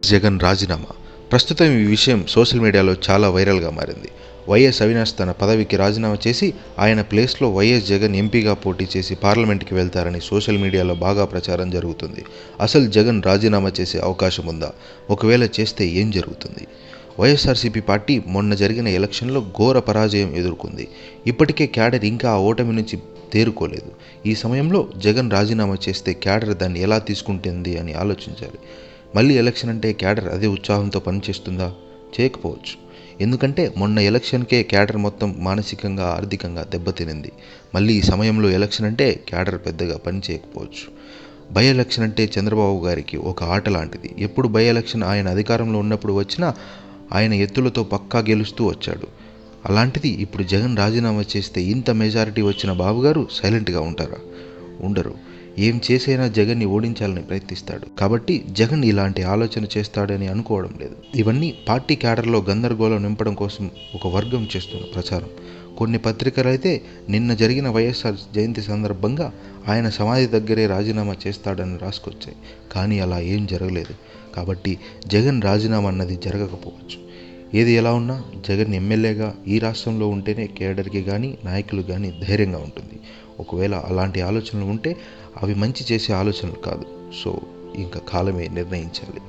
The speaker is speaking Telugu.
జగన్ రాజీనామా. ప్రస్తుతం ఈ విషయం సోషల్ మీడియాలో చాలా వైరల్గా మారింది. వైఎస్ అవినాష్ తన పదవికి రాజీనామా చేసి ఆయన ప్లేస్లో వైఎస్ జగన్ ఎంపీగా పోటీ చేసి పార్లమెంట్కి వెళ్తారని సోషల్ మీడియాలో బాగా ప్రచారం జరుగుతుంది. అసలు జగన్ రాజీనామా చేసే అవకాశం ఉందా? ఒకవేళ చేస్తే ఏం జరుగుతుంది? వైఎస్ఆర్సీపీ పార్టీ మొన్న జరిగిన ఎలక్షన్లో ఘోర పరాజయం ఎదుర్కొంది. ఇప్పటికే క్యాడర్ ఇంకా ఆ ఓటమి నుంచి తేరుకోలేదు. ఈ సమయంలో జగన్ రాజీనామా చేస్తే క్యాడర్ దాన్ని ఎలా తీసుకుంటుంది అని ఆలోచించాలి. మళ్ళీ ఎలక్షన్ అంటే క్యాడర్ అదే ఉత్సాహంతో పనిచేస్తుందా? చేయకపోవచ్చు. ఎందుకంటే మొన్న ఎలక్షన్కే క్యాడర్ మొత్తం మానసికంగా, ఆర్థికంగా దెబ్బతినింది. మళ్ళీ ఈ సమయంలో ఎలక్షన్ అంటే క్యాడర్ పెద్దగా పని చేయకపోవచ్చు. బై ఎలక్షన్ అంటే చంద్రబాబు గారికి ఒక ఆట లాంటిది. ఎప్పుడు బై ఎలక్షన్ ఆయన అధికారంలో ఉన్నప్పుడు వచ్చినా ఆయన ఎత్తులతో పక్కా గెలుస్తూ వచ్చాడు. అలాంటిది ఇప్పుడు జగన్ రాజీనామా చేస్తే ఇంత మెజారిటీ వచ్చిన బాబుగారు సైలెంట్గా ఉంటారా? ఉండరు. ఏం చేసైనా జగన్ని ఓడించాలని ప్రయత్నిస్తాడు. కాబట్టి జగన్ ఇలాంటి ఆలోచన చేస్తాడని అనుకోవడం లేదు. ఇవన్నీ పార్టీ క్యాడర్లో గందరగోళం నింపడం కోసం ఒక వర్గం చేస్తున్న ప్రచారం. కొన్ని పత్రికలైతే నిన్న జరిగిన వైఎస్ఆర్ జయంతి సందర్భంగా ఆయన సమాధి దగ్గరే రాజీనామా చేస్తాడని రాసుకొచ్చాయి. కానీ అలా ఏం జరగలేదు. కాబట్టి జగన్ రాజీనామా అన్నది జరగకపోవచ్చు. ఏది ఎలా ఉన్నా జగన్ ఎమ్మెల్యేగా ఈ రాష్ట్రంలో ఉంటేనే కేడర్కి కానీ నాయకులు కానీ ధైర్యంగా ఉంటుంది. ఒకవేళ అలాంటి ఆలోచనలు ఉంటే అవి మంచి చేసే ఆలోచనలు కాదు. సో ఇంకా కాలమే నిర్ణయించాలి.